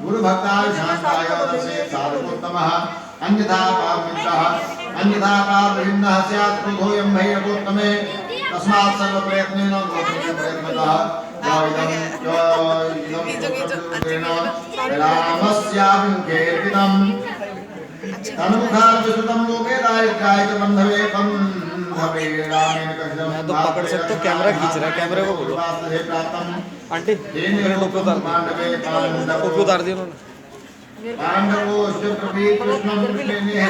गुरुभक्ताय शांताय तस्य साधुत्तमः अन्यथा पापमित्रः अन्यथा पापभिन्नः स्यात् क्रोधोऽयं भैरवोत्तमे तस्मात् सर्वप्रयत्नेन गोत्रेण प्रयत्नतः रामस्याभिमुखेऽर्पितम् तन्मुखाद्विस्तुतं लोके दायित्याय च बन्धवे तं भवे रामेण कथितं मैं तो पकड़ सकता हूँ, कैमरा खींच रहा है, कैमरे को बोलो आंटी मेरे टोपी उतार दी उन्होंने। पांडवों